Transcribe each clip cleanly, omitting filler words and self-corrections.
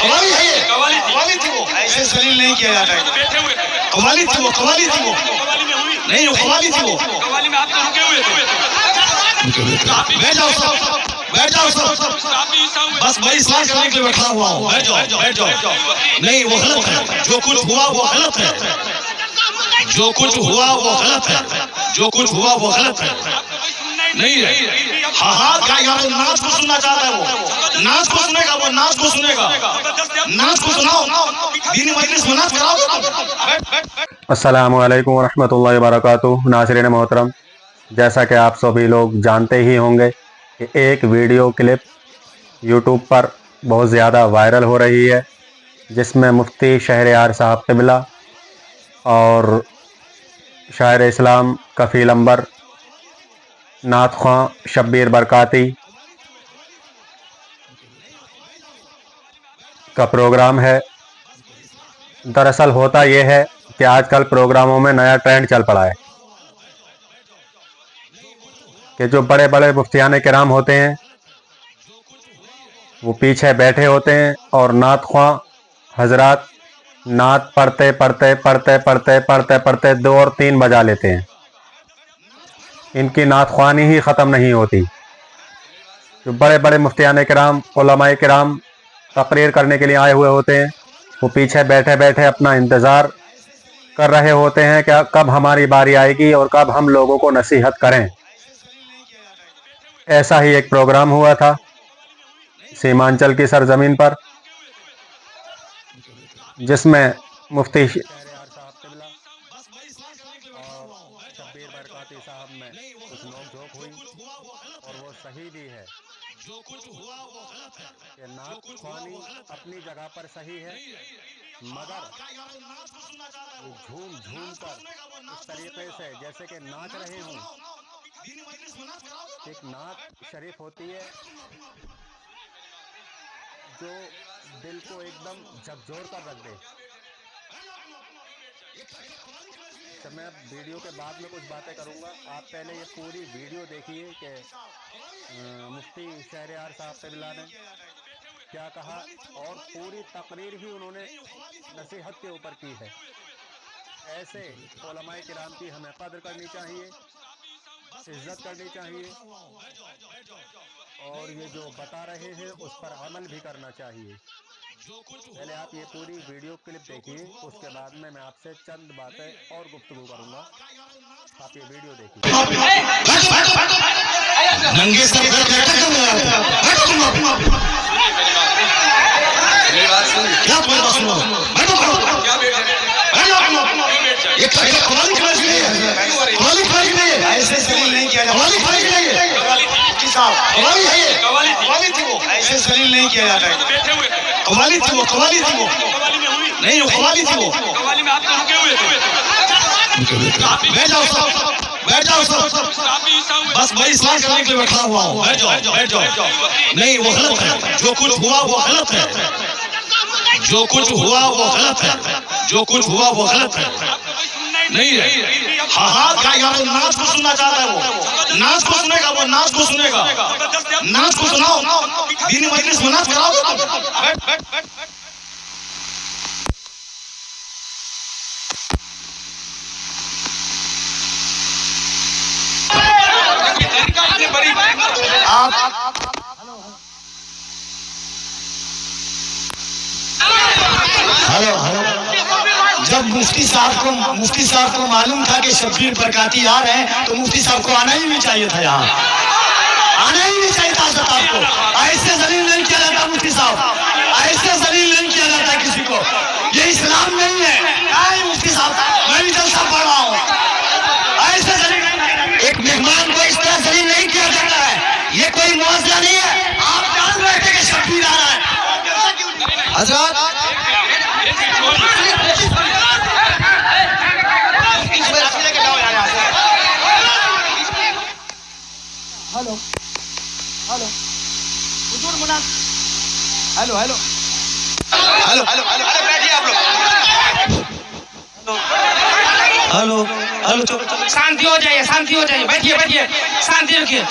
قوالی ہے یہ، قوالی تھی وہ، ایسے ذلیل نہیں کیا جاتا ہے، قوالی تھی وہ، قوالی تھی وہ، نہیں وہ قوالی تھی وہ، قوالی میں آپ تو رکے ہوئے تھے، بیٹھ جاؤ سب، بیٹھ جاؤ سب، بس میں اصلاح کرنے کے لیے بیٹھا ہوا ہوں، بیٹھ جاؤ، بیٹھ جاؤ، نہیں وہ غلط ہے، جو کچھ ہوا وہ غلط ہے، جو کچھ ہوا وہ غلط ہے، جو کچھ ہوا وہ غلط ہے، نہیں ہے، ہاں ہاں کیا یار ناز کو سننا چاہتا ہے وہ، ناز کو سنے گا وہ، ناز کو سنے گا، ناز کو سناؤ، دینی مجلس میں ناز کراؤ گے۔ السلام علیکم ورحمۃ اللہ وبرکاتہ۔ ناظرین محترم، جیسا کہ آپ سبھی لوگ جانتے ہی ہوں گے کہ ایک ویڈیو کلپ یوٹیوب پر بہت زیادہ وائرل ہو رہی ہے، جس میں مفتی شہریار صاحب قبلہ اور شاعر اسلام کفیل عنبر نعت خواں شبیر برکاتی کا پروگرام ہے۔ دراصل ہوتا یہ ہے کہ آج کل پروگراموں میں نیا ٹرینڈ چل پڑا ہے کہ جو بڑے بڑے مفتیان کرام ہوتے ہیں وہ پیچھے بیٹھے ہوتے ہیں اور نعت خواں حضرات نعت پڑھتے پڑھتے پڑھتے پڑھتے پڑھتے پڑھتے 2 اور 3 بجا لیتے ہیں، ان کی نعت خوانی ہی ختم نہیں ہوتی۔ جو بڑے بڑے مفتیان کرام، علماء کرام تقریر کرنے کے لیے آئے ہوئے ہوتے ہیں، وہ پیچھے بیٹھے بیٹھے اپنا انتظار کر رہے ہوتے ہیں کہ کب ہماری باری آئے گی اور کب ہم لوگوں کو نصیحت کریں۔ ایسا ہی ایک پروگرام ہوا تھا سیمانچل کی سرزمین پر، جس میں مفتی شہریار صاحب قبلہ اور شبیر برکاتی صاحب میں کچھ نوک جھوک ہوئی، اور وہ صحیح بھی ہے کہ نعت خوانی اپنی جگہ پر صحیح ہے، مگر وہ جھوم جھوم کر اس طریقے سے جیسے کہ ناچ رہے ہوں۔ ایک نعت شریف ہوتی ہے جو دل کو ایک دم جھکجھور کر رکھ دے۔ جب میں اب ویڈیو کے بعد میں کچھ باتیں کروں گا، آپ پہلے یہ پوری ویڈیو دیکھیے کہ مفتی شہریار صاحب قبلہ نے کیا کہا، اور پوری تقریر ہی انہوں نے نصیحت کے اوپر کی ہے۔ ایسے علماء کرام کی ہمیں قدر کرنی چاہیے، عزت کرنی چاہیے، اور یہ جو بتا رہے ہیں اس پر عمل بھی کرنا چاہیے۔ پہلے آپ یہ پوری ویڈیو کلپ دیکھیے، اس کے بعد میں آپ سے چند باتیں اور گفتگو کروں گا۔ آپ یہ ویڈیو دیکھیے۔ ننگے سر کیا ایسے ذلیل نہیں کیا جاتا ہے، ایسے ذلیل نہیں کیا جاتا ہے، قوالی تھی وہ، قوالی تھی وہ، نہیں وہ قوالی تھی وہ، قوالی میں آپ تو رکے ہوئے تھے، بیٹھ جاؤ سب، بیٹھ جاؤ سب، بس میں اصلاح کرنے کے لیے بیٹھا ہوا ہوں، بیٹھ جاؤ، بیٹھ جاؤ، نہیں وہ غلط ہے، جو کچھ ہوا وہ غلط ہے، جو کچھ ہوا وہ غلط ہے، جو کچھ ہوا وہ غلط ہے، نہیں ہے، ہاں ہاں کیا یار ناز کو سننا چاہتا ہے وہ، ناز کو سنے گا وہ، ناز کو سنے گا، ناز کو سناؤ، دینی مجلس میں ناز کراؤ گے۔ جب مفتی صاحب کو معلوم تھا کہ شبیر برکاتی آ رہے ہیں تو مفتی صاحب کو آنا ہی نہیں چاہیے تھا، یہاں آنا ہی نہیں چاہیے تھا آپ کو۔ ایسے ذلیل نہیں کیا جاتا مفتی صاحب، ایسے ذلیل نہیں کیا جاتا کسی کو، یہ اسلام نہیں ہے۔ مفتی صاحب میں بھی جلسہ پڑھ رہا ہوں، ایسے ذلیل ایک مہمان کو اس طرح ذلیل نہیں کیا جاتا ہے، یہ کوئی معاوضہ نہیں ہے۔ آپ جان رہے تھے کہ شبیر آ رہا ہے حضرات، ہلو ہلو حضور مناسب، hello hello hello hello hello بیٹھیے آپ لوگ، ہلو ہلو شانتی ہو جائیے، شانتی ہو جائیے، بیٹھیے بیٹھیے، شانتی رکھیے،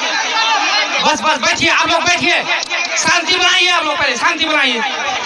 بس بس بیٹھیے آپ لوگ، بیٹھیے، شانتی بنائیے آپ لوگ، پہلے شانتی بنائیے،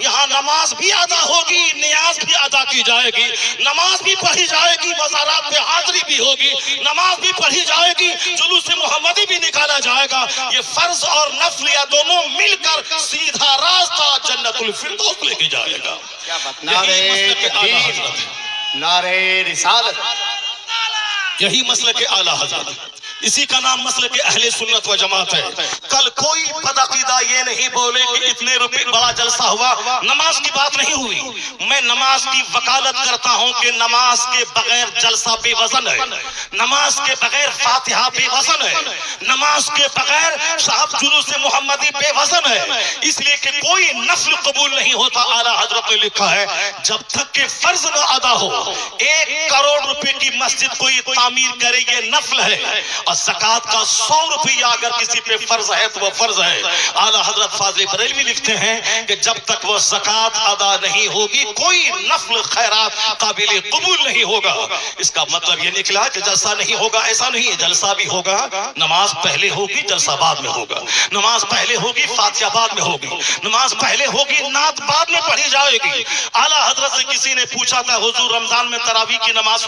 یہاں نماز بھی ادا ہوگی، نیاز بھی ادا کی جائے گی، نماز بھی پڑھی جائے گی، مزارات پہ حاضری بھی ہوگی، نماز بھی پڑھی جائے گی، جلوس محمدی بھی نکالا جائے گا۔ یہ فرض اور نفل یا دونوں مل کر سیدھا راستہ جنت الفردوس لے کے جائے گا۔ نعرہ تکبیر، نعرہ رسالت، یہی مسلک اعلیٰ حضرت، اسی کا نام مسلک اہل سنت و جماعت ہے۔ کل کوئی بدعقیدہ یہ نہیں بولے کہ اتنے روپے بڑا جلسہ ہوا، نماز کی بات نہیں ہوئی۔ میں نماز کی وکالت کرتا ہوں کہ نماز کے بغیر جلسہ بے وزن ہے، نماز کے بغیر فاتحہ بے وزن ہے، نماز کے بغیر صاحب جلوس محمدی بے وزن ہے، اس لیے کہ کوئی نفل قبول نہیں ہوتا۔ اعلیٰ حضرت نے لکھا ہے جب تک کہ فرض نہ ادا ہو، 1 کروڑ روپے کی مسجد کوئی تعمیر کرے یہ نفل ہے، اور زکاة کا 100 روپیہ اگر کسی پہ فرض ہے تو وہ فرض ہے۔ اعلیٰ حضرت فاضل بریلوی لکھتے ہیں کہ جب تک وہ زکاة ادا نہیں ہوگی کوئی نفل خیرات قابل قبول نہیں ہوگا۔ اس کا مطلب یہ نکلا کہ جلسہ نہیں ہوگا، ایسا نہیں ہے، جلسہ بھی ہوگا، نماز پہلے ہوگی، جلسہ بعد میں ہوگا، نماز پہلے ہوگی، فاتحہ بعد میں ہوگی، نماز پہلے ہوگی، نعت بعد میں پڑھی جائے گی۔ اعلیٰ حضرت سے کسی نے پوچھا تھا حضور رمضان میں تراویح کی نماز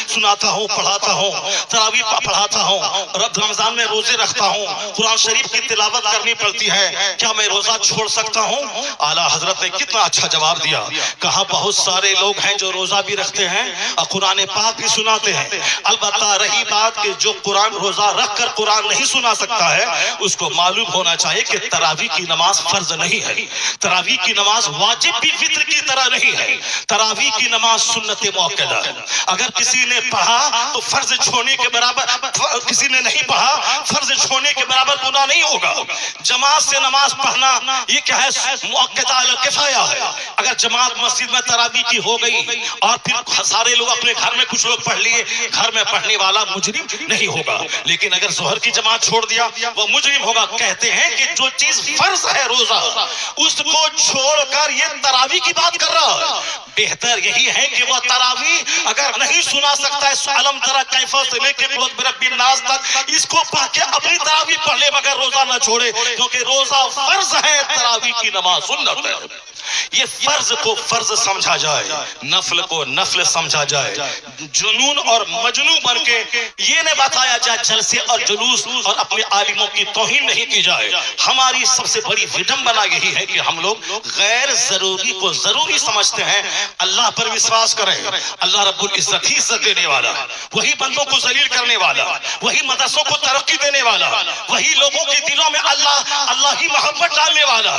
سناتا ہوں، پڑھاتا ہوں، تراویح پڑھاتا ہوں، رب رمضان میں روزے رکھتا ہوں، قرآن شریف کی تلاوت کرنی پڑتی ہے، کیا میں روزہ چھوڑ سکتا ہوں؟ اعلیٰ حضرت نے کتنا اچھا جواب دیا، کہا بہت سارے لوگ ہیں جو روزہ بھی رکھتے ہیں اور قرآن پاک بھی سناتے ہیں، البتہ رہی بات کہ جو قرآن روزہ رکھ کر قرآن نہیں سنا سکتا ہے اس کو معلوم ہونا چاہیے کہ تراویح کی نماز فرض نہیں ہے، تراویح کی نماز واجب بھی وتر کی طرح نہیں ہے، تراویح کی نماز سنت موقدہ ہے۔ اگر کسی نے پڑھا تو فرض چھوڑنے کے برابر، کسی نے نہیں پڑھا فرض چھوڑنے کے برابر گناہ نہیں ہوگا۔ جماعت سے نماز پڑھنا یہ کیا ہے؟ مؤکدہ الکفایہ ہے۔ اگر جماعت مسجد میں تراویح کی ہو گئی اور پھر سارے لوگ اپنے گھر میں کچھ لوگ پڑھ لیے، گھر میں پڑھنے والا مجرم نہیں ہوگا، لیکن اگر ظہر کی جماعت چھوڑ دیا وہ مجرم ہوگا۔ کہتے ہیں کہ جو چیز فرض ہے روزہ اس کو چھوڑ کر یہ تراویح کی بات کر رہا ہے۔ بہتر یہی ہے کہ وہ تراویح اگر نہیں سنا سکتا ہے علم ترا کیفہ سے لے کے قل برب الناس تک، اس کو پڑھ کے اپنی تراویح پڑھ لے مگر روزہ نہ چھوڑے، کیونکہ روزہ فرض ہے، تراویح کی نماز سنت ہے۔ یہ فرض کو فرض سمجھا جائے، نفل کو نفل سمجھا جائے، جنون اور مجنون بن کے یہ نہ بتایا جائے جلسے اور جلوس اور اپنے عالموں کی توہین نہیں کی جائے۔ ہماری سب سے بڑی وڈمبنا یہی ہے کہ ہم لوگ غیر ضروری کو ضروری سمجھتے ہیں۔ اللہ پر وشواس کریں، اللہ رب العزت ہی عزت دینے والا، وہی بندوں کو ذلیل کرنے والا، وہی مدرسوں کو ترقی دینے والا، وہی لوگوں کے دلوں میں اللہ ہی محبت ڈالنے والا۔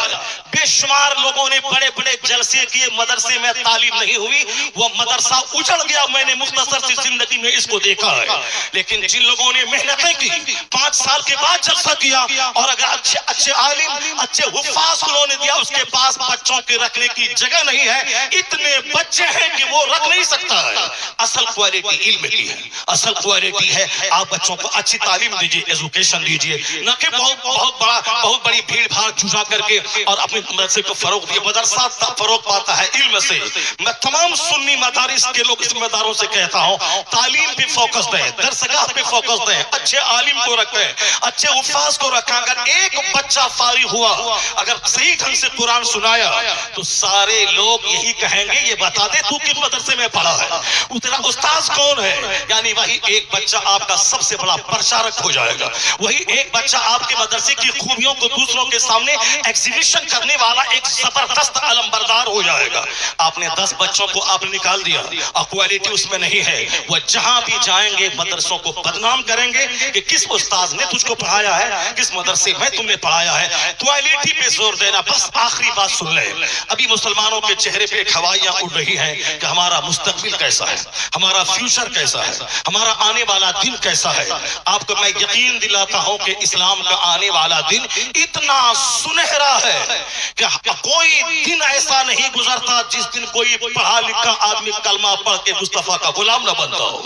بے شمار لوگوں نے بڑے بڑے جلسے کیے، مدرسے میں تعلیم نہیں ہوئی، وہ مدرسہ اجڑ گیا۔ میں نے مختصر سی زندگی میں اس کو دیکھا ہے، لیکن جن لوگوں نے محنتیں کی 5 سال کے بعد جلسہ کیا اور اگر اچھے عالم اچھے حفاظ انہوں نے دیا، اس کے پاس بچوں کے رکھنے کی جگہ نہیں ہے، اتنے بچے ہیں کہ وہ رکھ نہیں سکتا ہے۔ اصل کوالٹی علم کی ہے، اصل کوالٹی ہے آپ بچوں کو اچھی تعلیم دیجئے، ایجوکیشن دیجئے، نہ کہ بہت بڑی بھیڑ بھاڑ جھا کر کے اور اپنے مدرسے کو فروغ دیے۔ مدرسہ فروغ پاتا ہے علم سے۔ میں تمام سنی مدارس کے لوگ ذمہ داروں سے کہتا ہوں تعلیم پہ فوکس دیں، درسگاہ پہ فوکس دیں، اچھے عالم کو رکھیں، اچھے حفاظ کو رکھیں۔ اگر ایک بچہ فارغ ہوا، اگر صحیح ڈھنگ سے قرآن سنایا تو سارے لوگ یہی کہیں گے یہ بتا دے تو کس مدرسے میں پڑھا ہے، تیرا استاذ کون ہے۔ یعنی وہی ایک بچہ آپ کا سب سے بڑا پرچارک ہو جائے گا، وہی ایک بچہ آپ کے مدرسے کی خوبیوں کو دوسروں کے سامنے ایگزیبیشن کرنے والا ایک زبردست علم بردار ہو جائے گا۔ آپ نے 10 بچوں کو آپ نے نکال دیا اور کوالٹی اس میں نہیں ہے، وہ جہاں بھی جائیں گے مدرسوں کو بدنام کریں گے کہ کس استاذ نے تجھ کو پڑھایا ہے، کس مدرسے میں تم نے پڑھایا ہے۔ کوالٹی پہ زور دینا۔ بس آخری بات سن لیں، ابھی مسلمانوں کے چہرے پہ ہوائیاں اڑ رہی ہیں کہ ہمارا مستقبل کیسا ہے، ہمارا فیوچر کیسا ہے، ہمارا آنے والا دن کیسا ہے۔ آپ کو میں یقین دلاتا ہوں کہ اسلام کا آنے والا دن اتنا سنہرا ہے کہ کوئی دن ایسا نہیں گزرتا جس دن کوئی پڑھا لکھا آدمی کلمہ پڑھ کے مصطفیٰ کا غلام نہ بنتا ہو۔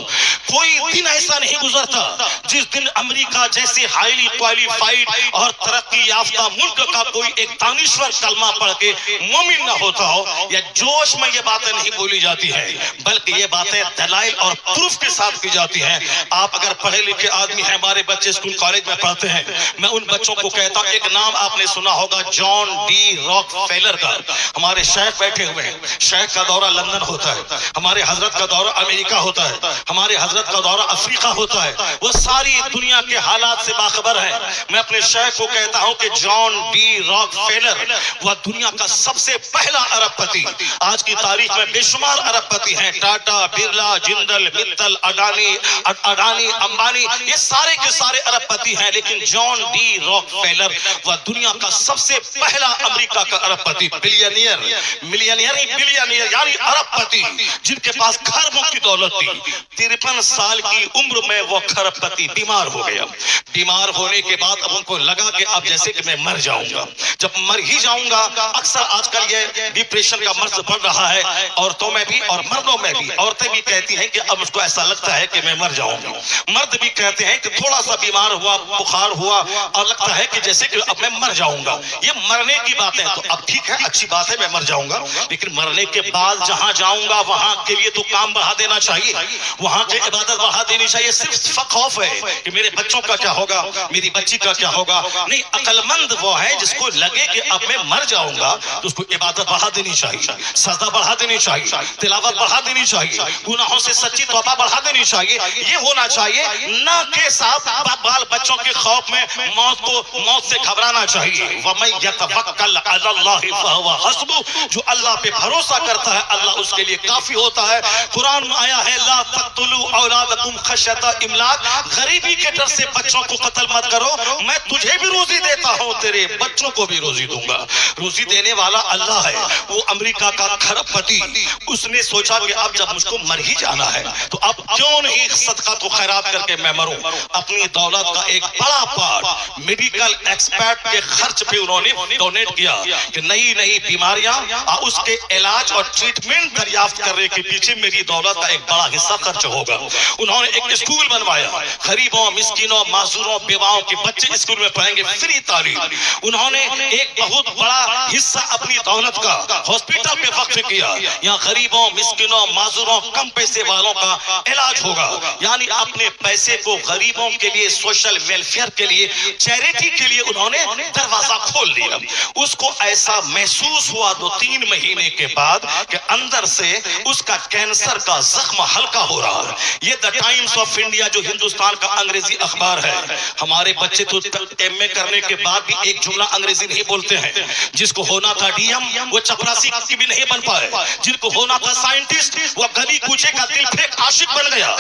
کوئی دن ایسا نہیں گزرتا جس دن امریکہ جیسے ہائیلی کوالیفائیڈ اور ترقی یافتہ ملک کا کوئی ایک دانشور کلمہ پڑھ کے مومن نہ ہوتا ہو۔ یا جوش میں یہ باتیں نہیں بولی جاتی ہیں، بلکہ یہ باتیں دلائل اور پروف کے ساتھ کی جاتی ہیں. آپ اگر پڑھے لکھے آدمی ہیں, ہمارے بچے اسکول کالج میں پڑھتے ہیں, میں ان بچوں کو کہتا ہوں, ایک نام آپ نے سنا ہوگا جان ڈی راک فیلر کا. ہمارے شیخ بیٹھے ہوئے ہیں, شیخ کا دورہ لندن ہوتا ہے, ہمارے حضرت کا دورہ امریکہ ہوتا ہے, ہمارے حضرت کا دورہ افریقہ ہوتا ہے, وہ ساری دنیا کے حالات سے باخبر ہے. میں اپنے شیخ کو کہتا ہوں کہ جان ڈی راک فیلر وہ دنیا کا سب سے پہلا ارب پتی. آج کی تاریخ میں بے شمار ارب پتی ہیں, ٹاٹا, برلا, جندل, متل, اڈانی, امبانی, یہ سارے کے سارے ارب پتی ہیں, لیکن جان ڈی راک فیلر وہ دنیا کا سب سے پہلا امریکہ کا ارب پتی, بلینئر, ملینئر, بلینئر یعنی ارب پتی, جن کے پاس کھربوں کی دولت تھی. 53 سال کی عمر میں وہ کھرب پتی بیمار ہو گیا. بیمار ہونے کے بعد اب ان کو لگا کہ اب جیسے کہ میں مر جاؤں گا, جب مر ہی جاؤں گا. اکثر آج کل یہ ڈپریشن کا مرض بڑھ رہا ہے, عورتوں میں بھی اور مردوں میں بھی. عورتیں بھی کہتی ہیں کہ اب اس کو ایسا لگتا ہے کہ میں مر جاؤں گا, مرد بھی کہتے ہیں کہ تھوڑا سا بیمار ہوا, بخار ہوا اور لگتا ہے کہ جیسے کہ اب میں مر جاؤں گا. یہ مرنے کی باتیں, تو اب ٹھیک ہے, اچھی بات ہے, میں مر جاؤں گا, لیکن مرنے کے بعد جہاں جاؤں گا وہاں کے لیے تو کام بڑھا دینا چاہیے, وہاں کی عبادت بڑھا دینی چاہیے. صرف خوف ہے کہ میرے بچوں کا کیا ہوگا, میری بچی کا کیا ہوگا. نہیں, عقل مند وہ ہے جس کو لگے کہ اب میں مر جاؤں گا تو اس کو عبادت بڑھا دینی چاہیے, سجدہ بڑھا دینی چاہیے, تلاوت بڑھا دینی چاہیے, گناہوں سے سچی توبہ بڑھا دینی چاہیے. یہ ہونا چاہیے, نہ کہ صاحب بال بچوں کے خوف میں موت سے گھبرانا چاہیے. وَمَن يَتَوَکَّلْ عَلَى اللَّهِ فَهُوَ حَسْبُهُ, جو اللہ پہ بھروسہ کرتا ہے اللہ اس کے لیے کافی ہوتا ہے. قرآن میں آیا ہے لا تقتلوا اولادکم خشیۃ املاق, غریبی کے ڈر سے بچوں کو قتل مت کرو, میں تجھے بھی روزی دیتا ہوں, تیرے بچوں کو بھی روزی دوں گا. روزی دینے والا اللہ ہے. وہ امریکہ کا کھرب پتی, اس نے سوچا کہ اب جب مجھ کو مر ہی جانا ہے تو اب کیوں نہیں صدقہ تو خیرات کر کے میں مروں. اپنی دولت کا ایک بڑا پارٹ میڈیکل ایکسپرٹ کے خرچ پہ انہوں نے ڈونیٹ کیا کہ نئی نئی بیماریاں اور اس کے علاج اور ٹریٹمنٹ دریافت کرنے کے پیچھے میری دولت کا ایک بڑا حصہ خرچ ہوگا. انہوں نے ایک اسکول بنوایا, غریبوں, مسکینوں, معذوروں, بیواؤں کے بچے اسکول میں پڑھیں گے, فری تعلیم. انہوں نے ایک بہت بڑا حصہ اپنی دولت کا ہاسپٹل پہ وقف کیا, یہاں غریبوں, مسکینوں, معذوروں, کم پیسے والوں کا علاج ہوگا. یعنی اپنے پیسے کو غریبوں کے لیے, سوشل ویلفیئر کے لیے, چیریٹی کے لیے انہوں نے دروازہ کھول دیا. اس کو ایسا محسوس ہوا 2-3 مہینے کے بعد کہ اندر سے اس کا کینسر کا زخم ہلکا ہو رہا ہے. یہ دا ٹائمز آف انڈیا جو ہندوستان کا انگریزی اخبار ہے, ہمارے بچے تو ایم اے کرنے کے بعد بھی ایک جملہ انگریزی نہیں بولتے ہیں. جس کو ہونا تھا ڈی ایم وہ چپراسی کی بھی نہیں بن پائے, جن کو ہونا تھا سائنٹسٹ وہ گلی کوچے کا دل پھینک عاشق بن گیا.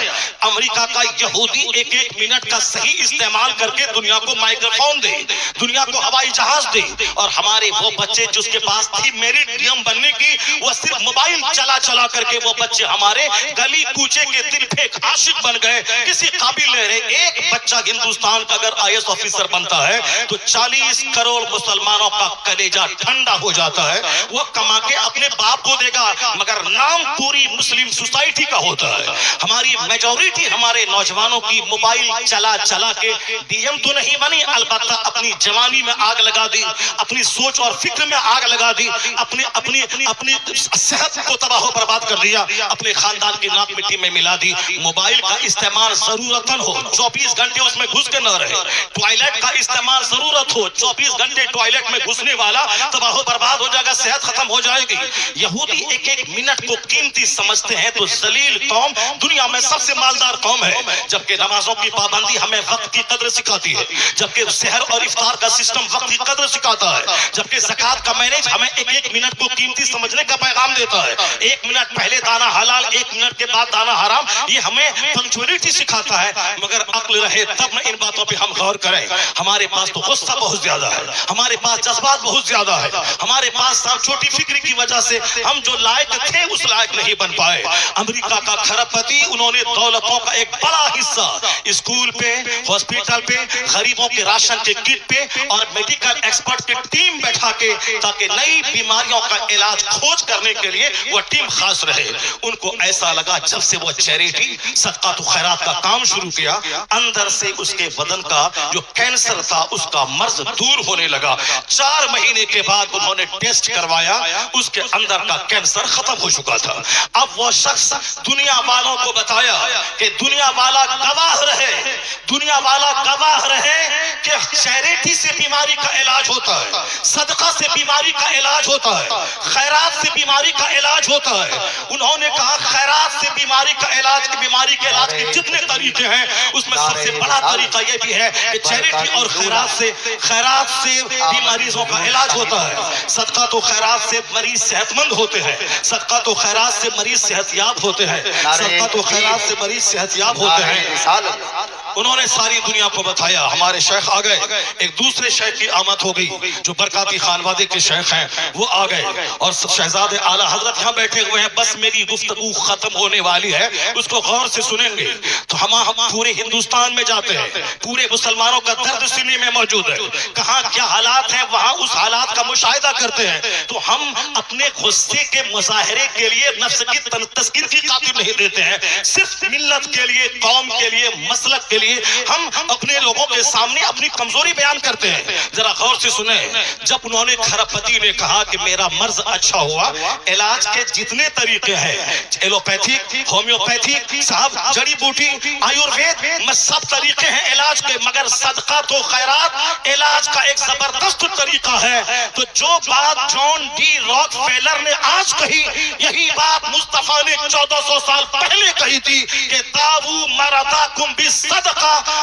امریکہ کا یہودی ایک منٹ کا صحیح استعمال کر کے دنیا کو مائکرو فون دے, دنیا کو ہوائی جہاز دے, اور ہمارے وہ بچے جس کے پاس تھی میرٹ ڈی ایم بننے کی, وہ صرف موبائل چلا کر کے وہ بچے ہمارے گلی کوچے کے دل پھینک عاشق بن گئے, کسی قابل نہیں رہے. ایک بچہ ہندوستان کا اگر آئی ایس آفیسر بنتا ہے تو 40 کروڑ مسلمانوں کا کلیجہ ٹھنڈا ہو جاتا ہے. وہ کما کے اپنے باپ کو دے گا, مگر نام پوری مسلم سوسائٹی کا ہوتا ہے. ہماری میجورٹی ہمارے نوجوانوں کی موبائل چلا کے ڈی ایم تو نہیں بنی, البتہ اپنی جوانی میں آگ لگا دی, اپنی سوچ اور فکر میں آگ لگا دی, اپنی صحت کو تباہ و برباد کر دیا, اپنے خاندان کی ناک مٹی میں ملا دی. موبائل کا استعمال ضرورتاً ہو, 24 گھنٹے اس میں گھس کے نہ رہے. ٹوائلٹ کا استعمال ضرورت ہو, 24 گھنٹے ٹوائلٹ میں گھسنے والا تباہ و برباد ہو جائے گا, صحت ختم ہو جائے گی. یہودی ایک منٹ کو قیمتی سمجھتے ہیں تو ذلیل قوم دنیا میں سب سے مالدار قوم ہے. جبکہ نمازوں کی پابندی ہمیں وقت کی قدر سکھاتی ہے, جبکہ سحر اور افطار کا سسٹم وقت کی قدر سکھاتا ہے, جبکہ زکات کا مینیج ہمیں ایک منٹ کو قیمتی سمجھنے کا پیغام دیتا ہے. 1 منٹ پہلے دانا حلال, 1 منٹ کے بعد دانا حرام, یہ ہمیں پنکچولیٹی سکھاتا ہے. مگر عقل رہے تب نہ ان باتوں پہ ہم غور کریں. ہمارے پاس تو غصہ بہت زیادہ ہے, ہمارے پاس جذبات بہت زیادہ ہے, ہمارے پاس چھوٹی فکری کی وجہ سے ہم جو لائق تھے اس لائق نہیں بن پائے. امریکہ کا کھرب پتی, انہوں نے دولت عورتوں کا ایک بڑا حصہ اسکول پہ، ہاسپٹل پہ، غریبوں کے راشن کے کٹ پہ اور میڈیکل ایکسپرٹ کی ٹیم بیٹھا کے تاکہ نئی بیماریوں کا علاج کھوج کرنے کے لیے وہ ٹیم خاص رہے. ان کو ایسا لگا جب سے وہ چیریٹی صدقات و خیرات کا کام شروع کیا، اندر سے اس کے بدن کا جو کینسر تھا اس کا مرض دور ہونے لگا. 4 مہینے کے بعد انہوں نے ٹیسٹ کروایا، اس کے اندر کا کینسر ختم ہو چکا تھا. اب وہ شخص دنیا والوں کو بتایا کہ دنیا والا گواہ رہے، دنیا والا گواہ رہے کہ چیریٹی سے بیماری کا علاج ہوتا ہے، صدقہ سے بیماری کا علاج ہوتا ہے، خیرات سے بیماری کا علاج ہوتا ہے. انہوں نے کہا خیرات سے بیماری کا علاج، بیماری کے علاج کے جتنے طریقے ہیں اس میں سب سے بڑا طریقہ یہ بھی ہے کہ چیریٹی اور خیرات سے بیماریوں کا علاج ہوتا ہے. صدقات و خیرات سے مریض صحت مند ہوتے ہیں، صدقات و خیرات سے مریض صحت یاب ہوتے ہیں، صدقات و خیرات سے مریض صحت یاب ہوتے ہیں. انہوں نے ساری دنیا کو بتایا. ہمارے شیخ آ گئے، ایک دوسرے شیخ کی آمد ہو گئی جو برکاتی خانوادے کے شیخ ہیں، وہ آ گئے اور شہزاد اعلیٰ حضرت یہاں بیٹھے ہوئے ہیں. بس میری گفتگو ختم ہونے والی ہے، اس کو غور سے سنیں گے تو ہم پورے ہندوستان میں جاتے ہیں، پورے مسلمانوں کا درد سینے میں موجود ہے، کہاں کیا حالات ہیں وہاں اس حالات کا مشاہدہ کرتے ہیں. تو ہم اپنے غصے کے مظاہرے کے لیے نفس کی تذکیر کی خاطر نہیں دیتے ہیں، صرف ملت کے لیے، قوم کے لیے، مسلک کے لیے ہم اپنے لوگوں کے سامنے اپنی کمزوری بیان کرتے ہیں. ذرا غور سے سنیں. جب انہوں نے کھرپتی نے کہا کہ میرا مرض اچھا ہوا، علاج کے جتنے طریقے ہیں، ایلوپیتھک، ہومیوپیتھک، صاحب جڑی بوٹی، آیوروید، سب طریقے ہیں علاج کے، مگر صدقہ تو خیرات علاج کا ایک زبردست طریقہ ہے. تو جو بات جان ڈی راک فیلر نے آج کہی، یہی بات مصطفیٰ نے 1400 سال پہلے کہی تھی کہ داؤ مرضاکم بالصدقہ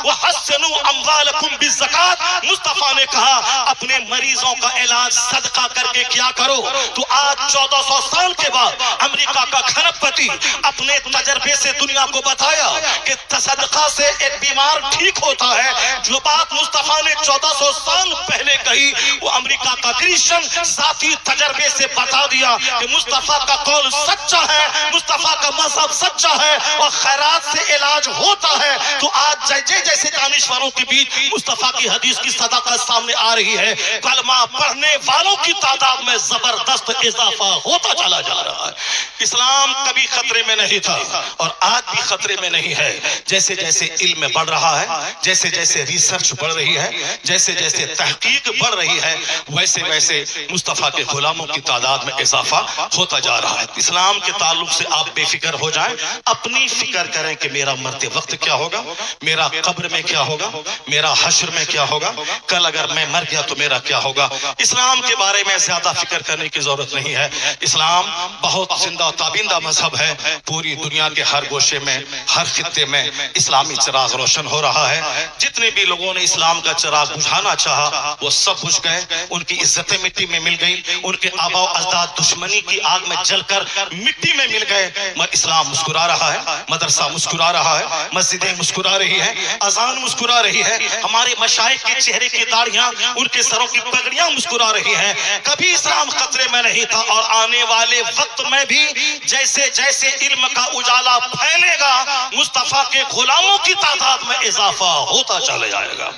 وحسنوا اموالکم بالزکات. مصطفیٰ نے کہا اپنے مریضوں کا علاج صدقہ کر کے کیا کرو. تو آج 1400 سال کے بعد امریکہ کا کھرپتی اپنے تجربے سے دنیا کو بتایا کہ صدقہ سے ایک بیمار ٹھیک ہوتا ہے. جو بات مصطفیٰ نے 1400 سال پہلے کہی وہ امریکہ کا کرسچن ذاتی تجربے سے بتا دیا کہ مصطفیٰ کا قول سچا ہے، مصطفیٰ کا مذہب سچا ہے اور خیرات سے علاج ہوتا ہے. تو آج جیسے دانشوروں کے بیچ مصطفیٰ کی حدیث کی صداقت سامنے آ رہی ہے، کلمہ پڑھنے والوں کی تعداد میں زبردست اضافہ ہوتا چلا جا رہا ہے. اسلام کبھی خطرے میں نہیں تھا اور آج بھی خطرے میں نہیں ہے. جیسے جیسے علم بڑھ رہا ہے، جیسے جیسے ریسرچ بڑھ رہی ہے، جیسے جیسے تحقیق بڑھ رہی ہے، ویسے ویسے مصطفیٰ کے غلاموں کی تعداد میں اضافہ ہوتا جا رہا ہے. اسلام کے تعلق سے آپ بے فکر ہو جائیں، اپنی فکر کریں کہ میرا مرتے وقت کیا ہوگا، میرا قبر میں کیا ہوگا، میرا حشر میں کیا ہوگا، کل اگر میں مر گیا تو میرا کیا ہوگا. اسلام کے بارے میں زیادہ فکر کرنے کی ضرورت نہیں ہے. اسلام بہت زندہ تابندہ مذہب ہے. پوری دنیا کے ہر گوشے میں، ہر خطے میں اسلامی چراغ روشن ہو رہا ہے. جتنے بھی لوگوں نے اسلام کا چراغ بجھانا چاہا وہ سب بجھ گئے، ان کی عزتیں مٹی میں مل گئی، ان کے آبا و اجداد دشمنی کی آگ میں جل کر مٹی میں مل گئے. مگر اسلام مسکرا رہا ہے، مدرسہ مسکرا رہا ہے، مسجدیں مسکرا رہی ہے، اذان مسکرا رہی ہے، ہمارے مشائخ کے چہرے کی داڑھیاں، ان کے سروں کی پگڑیاں مسکرا رہی ہیں. کبھی اسلام خطرے میں نہیں تھا اور آنے والے وقت میں بھی جیسے جیسے علم کا اجالا پھیلے گا مصطفیٰ کے غلاموں کی تعداد میں اضافہ ہوتا چلا جائے گا.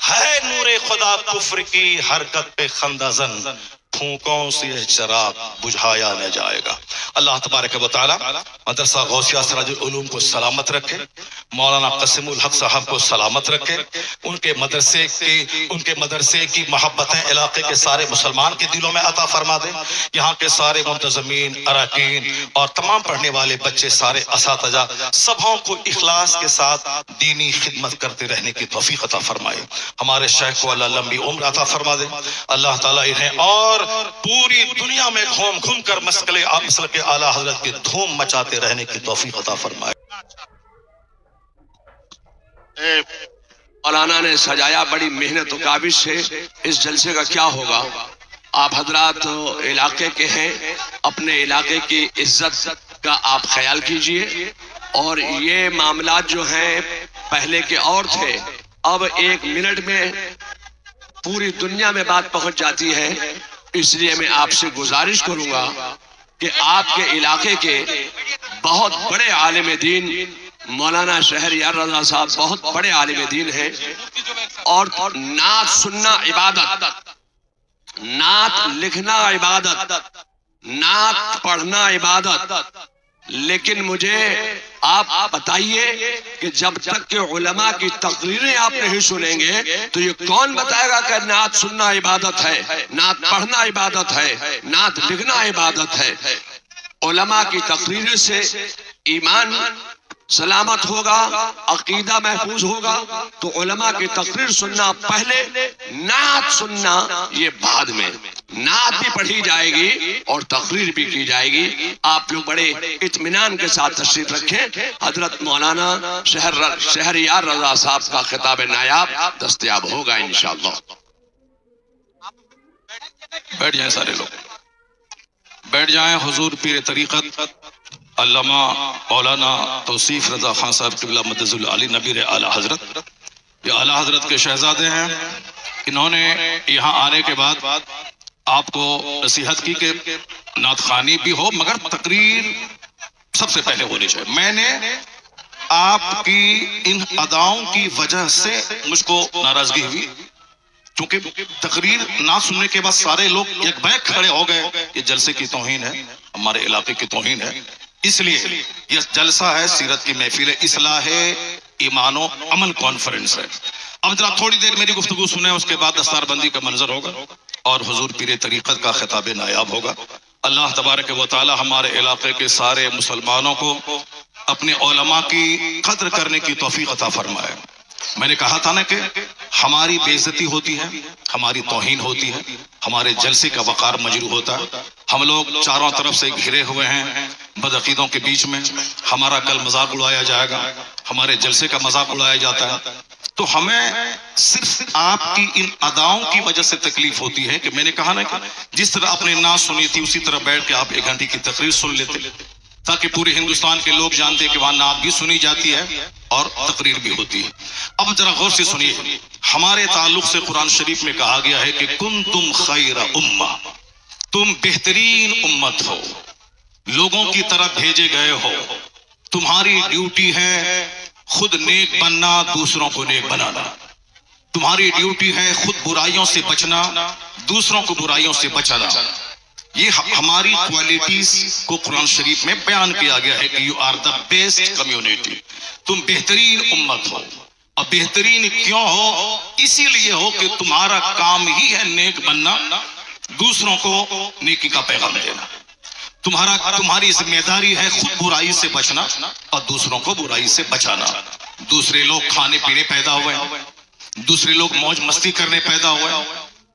ہے نور خدا کفر کی حرکت پہ خندہ زن، پھونکوں سے یہ چراغ بجھایا نہ جائے گا. اللہ تبارک و تعالی مدرسہ غوثیہ سراج العلوم کو سلامت رکھے، مولانا قاسم الحق صاحب کو سلامت رکھے، ان کے مدرسے کی محبتیں علاقے کے سارے مسلمان کے دلوں میں عطا فرما دے. یہاں کے سارے منتظمین، اراکین اور تمام پڑھنے والے بچے، سارے اساتذہ سبوں کو اخلاص کے ساتھ دینی خدمت کرتے رہنے کی توفیق عطا فرمائے. ہمارے شیخ کو اللہ لمبی عمر عطا فرما دے. اللہ تعالیٰ انہیں اور پوری دنیا میں گھوم گھوم کر مسلک اعلیٰ حضرت کی دھوم مچاتے رہنے کی توفیق عطا فرمائے. مولانا نے سجایا بڑی محنت و کاوش سے. اس جلسے کا کیا ہوگا؟ آپ حضرات علاقے کے ہیں، اپنے علاقے کی عزت کا آپ خیال کیجئے. اور یہ معاملات جو ہیں پہلے کے اور تھے، اب 1 منٹ میں پوری دنیا میں بات پہنچ جاتی ہے. اس لیے میں آپ سے گزارش کروں گا کہ آپ کے علاقے کے بہت بڑے عالم دین مولانا شہریار رضا صاحب بہت بڑے عالم دین ہیں، اور نعت سننا عبادت، نعت لکھنا عبادت، نعت پڑھنا عبادت، لیکن مجھے آپ بتائیے کہ جب تک کہ علماء کی تقریریں آپ نہیں سنیں گے تو یہ کون بتائے گا کہ نعت سننا عبادت ہے، نعت پڑھنا عبادت ہے، نعت لکھنا عبادت ہے؟ علماء کی تقریر سے ایمان سلامت ہوگا، عقیدہ محفوظ ہوگا، تو علماء کی تقریر سننا پہلے، نعت سننا یہ بعد میں۔ نعت بھی پڑھی جائے گی اور تقریر بھی کی جائے گی۔ آپ لوگ بڑے اطمینان کے ساتھ تشریف رکھیں، حضرت مولانا شہریار رضا صاحب کا خطاب نایاب دستیاب ہوگا انشاءاللہ۔ بیٹھ جائیں سارے لوگ، بیٹھ جائیں۔ حضور پیر طریقت علامہ مولانا توصیف رضا خان صاحب قبلہ مدظ العلی نبیر اعلیٰ حضرت، یہ اعلیٰ حضرت کے شہزادے ہیں۔ انہوں نے یہاں آنے کے بعد آپ کو نصیحت کی کہ نعت خوانی بھی ہو مگر تقریر سب سے پہلے ہونی چاہیے۔ میں نے آپ کی ان اداؤں کی وجہ سے مجھ کو ناراضگی ہوئی، کیونکہ تقریر نہ سننے کے بعد سارے لوگ ایک بیک کھڑے ہو گئے، یہ جلسے کی توہین ہے، ہمارے علاقے کی توہین ہے۔ اس لیے یہ جلسہ ہے سیرت کی محفل، اصلاح ایمان و عمل کانفرنس ہے۔ اب ذرا تھوڑی دیر میری گفتگو سنیں، اس کے بعد دستار بندی کا منظر ہوگا اور حضور پیر طریقت کا خطاب نایاب ہوگا۔ اللہ تبارک و تعالی ہمارے علاقے کے سارے مسلمانوں کو اپنے علماء کی قدر کرنے کی توفیق عطا فرمائے۔ میں نے کہا تھا نا کہ ہماری بے عزتی ہوتی ہے، ہماری توہین ہوتی ہے، ہمارے جلسے کا وقار مجروح ہوتا ہے۔ ہم لوگ چاروں طرف سے گھرے ہوئے ہیں بدعقیدوں کے بیچ میں، ہمارا کل مذاق اڑایا جائے گا، ہمارے جلسے کا مذاق اڑایا جاتا ہے، تو ہمیں صرف آپ کی ان اداؤں کی وجہ سے تکلیف ہوتی ہے کہ میں نے کہا نا کہ جس طرح آپ نے نعت سنی تھی اسی طرح بیٹھ کے آپ 1 گھنٹے کی تقریر سن لیتے، تاکہ پورے ہندوستان کے لوگ جانتے کہ وہاں نعت بھی سنی جاتی ہے اور تقریر بھی ہوتی ہے۔ اب ذرا غور سے سنیے، ہمارے تعلق سے قرآن شریف میں کہا گیا ہے کہ کنتم خیر امہ، تم بہترین امت ہو، لوگوں کی طرف بھیجے گئے ہو، تمہاری ڈیوٹی ہے خود نیک بننا، دوسروں کو نیک بنانا، تمہاری ڈیوٹی ہے خود برائیوں سے بچنا، دوسروں کو برائیوں سے بچانا۔ یہ ہماری کوالٹیز کو قرآن شریف میں بیان کیا گیا ہے کہ you are the best community, تم بہترین امت ہو۔ اور بہترین کیوں ہو؟ اسی لیے ہو کہ تمہارا کام ہی ہے نیک بننا، دوسروں کو نیکی کا پیغام دینا۔ تمہاری ذمہ داری ہے خود برائی سے بچنا اور دوسروں کو برائی سے بچانا۔ دوسرے لوگ کھانے پینے پیدا ہوئے، دوسرے لوگ موج مستی کرنے پیدا ہوئے،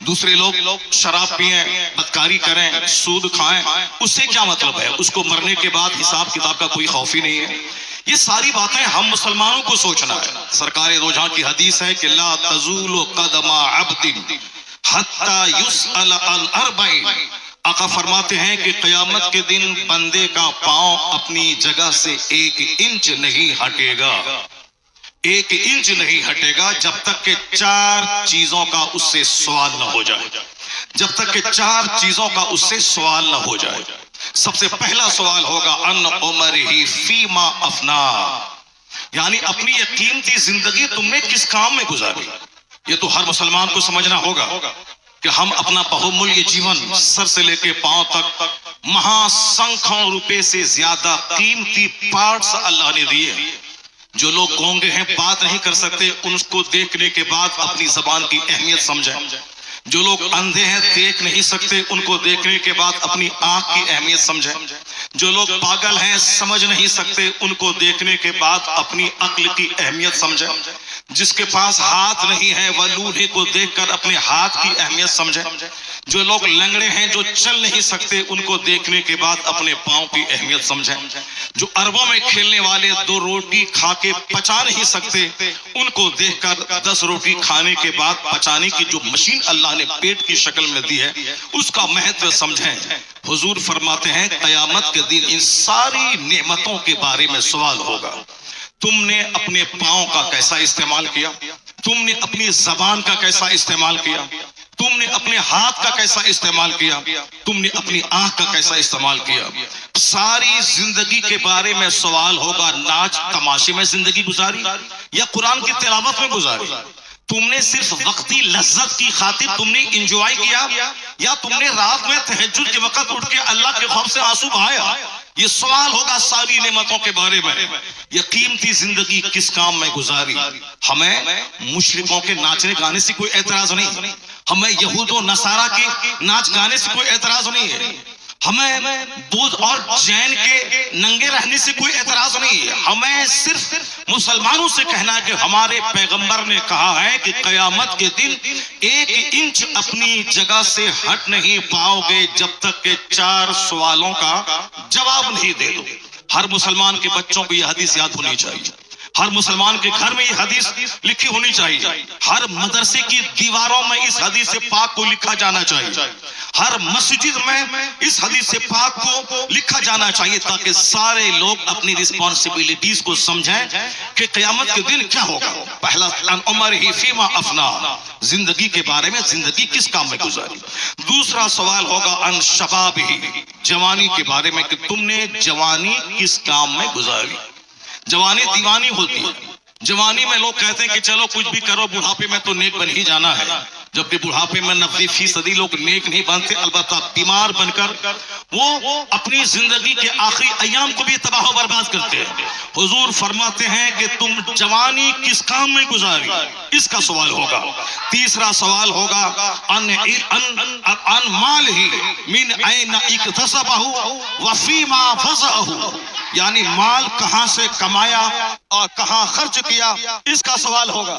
دوسرے لوگ شراب پئیں، بدکاری کریں، سود کھائیں، اس سے کیا مطلب ہے؟ اس کو مرنے کے بعد حساب کتاب کا کوئی خوف ہی نہیں ہے۔ یہ ساری باتیں ہم مسلمانوں کو سوچنا ہے۔ سرکار دو جہاں کی حدیث ہے کہ لا تزول قدم عبد حتی یسأل عن اربع، آقا فرماتے ہیں کہ قیامت کے دن بندے کا پاؤں اپنی جگہ سے 1 انچ نہیں ہٹے گا، 1 انچ نہیں ہٹے گا جب تک کہ 4 چیزوں کا اس سے سوال نہ ہو جائے، جب تک کہ 4 چیزوں کا اس سے سوال نہ ہو جائے۔ سب سے پہلا سوال ہوگا ان عمرہ فیما افنا، یعنی اپنی یہ قیمتی زندگی تم نے کس کام میں گزاری۔ یہ تو ہر مسلمان کو سمجھنا ہوگا کہ ہم اپنا بہومولیہ جیون سر سے لے کے پاؤں تک مہا سنکھوں روپے سے زیادہ قیمتی پارٹس اللہ نے دیے۔ جو لوگ گونگے ہیں بات نہیں کر سکتے، ان کو دیکھنے کے بعد اپنی زبان کی اہمیت سمجھیں۔ جو لوگ اندھے ہیں دیکھ نہیں سکتے، ان کو دیکھنے کے بعد اپنی آنکھ کی اہمیت سمجھیں۔ جو لوگ پاگل ہیں سمجھ نہیں سکتے، ان کو دیکھنے کے بعد اپنی عقل کی اہمیت سمجھیں۔ جس کے پاس ہاتھ نہیں ہے وہ لوڑھے کو دیکھ کر اپنے ہاتھ کی اہمیت سمجھیں۔ جو لوگ لنگڑے ہیں جو چل نہیں سکتے، ان کو دیکھنے کے بعد اپنے پاؤں کی اہمیت سمجھیں۔ جو اربوں میں کھیلنے والے 2 روٹی کھا کے پچا نہیں سکتے، ان کو دیکھ کر 10 روٹی کھانے کے بعد پچانے کی جو مشین اللہ نے پیٹ کی شکل میں دی ہے اس کا مہتو سمجھیں۔ حضور فرماتے ہیں قیامت کے دن ان ساری نعمتوں کے بارے میں سوال ہوگا۔ تم نے اپنے پاؤں کا کیسا استعمال کیا؟ تم نے اپنی زبان کا کیسا استعمال کیا؟ تم نے اپنے ہاتھ کا کیسا استعمال کیا, تم نے اپنی آنکھ کا کیسا استعمال کیا. ساری زندگی کے بارے میں سوال ہوگا, ناچ تماشے میں زندگی گزاری یا قرآن کی تلاوت میں گزاری؟ تم نے صرف وقتی لذت کی خاطر تم نے انجوائے کیا یا تم نے رات میں تہجد کے وقت اٹھ کے اللہ کے خوف سے آنسو بہایا؟ یہ سوال ہوگا ساری نعمتوں کے بارے میں. یہ قیمتی زندگی کس کام میں گزاری؟ ہمیں مشرکوں کے ناچنے گانے سے کوئی اعتراض نہیں, ہمیں یہود و نصارہ کے ناچ گانے سے کوئی اعتراض نہیں ہے, ہمیں بدھ اور جین کے ننگے رہنے سے کوئی اعتراض نہیں ہے. ہمیں صرف مسلمانوں سے کہنا ہے کہ ہمارے پیغمبر نے کہا ہے کہ قیامت کے دن 1 انچ اپنی جگہ سے ہٹ نہیں پاؤ گے جب تک کہ 4 سوالوں کا جواب نہیں دے دو. ہر مسلمان کے بچوں کو یہ حدیث یاد ہونی چاہیے, ہر مسلمان کے گھر میں یہ حدیث لکھی ہونی چاہیے, ہر مدرسے کی دیواروں میں اس حدیث پاک کو لکھا جانا چاہیے, ہر مسجد میں اس حدیث پاک کو لکھا جانا چاہیے, تاکہ سارے لوگ اپنی رسپانسبلٹیز کو سمجھیں کہ قیامت کے دن کیا ہوگا. پہلا ان عمر ہی فیما افنا, زندگی کے بارے میں زندگی کس کام میں گزاری. دوسرا سوال ہوگا ان شباب ہی, جوانی کے بارے میں کہ تم نے جوانی کس کام میں گزاری. جوانی دیوانی ہوتی ہے, جوانی میں لوگ کہتے ہیں کہ چلو کچھ بھی کرو, بڑھاپے میں تو نیک بن ہی جانا ہے, جبکہ بڑھاپے میں 90% لوگ نیک نہیں بنتے, البتہ بیمار بن کر وہ اپنی زندگی کے آخری ایام کو بھی تباہ و برباد کرتے ہیں. حضور فرماتے ہیں کہ تم جوانی کس کام میں گزاری, اس کا سوال ہوگا. تیسرا سوال ہوگا ان مال ہی من این اکتسبہ وفیما فزعہ, یعنی مال کہاں سے کمایا اور کہاں خرچ کیا, اس کا سوال ہوگا.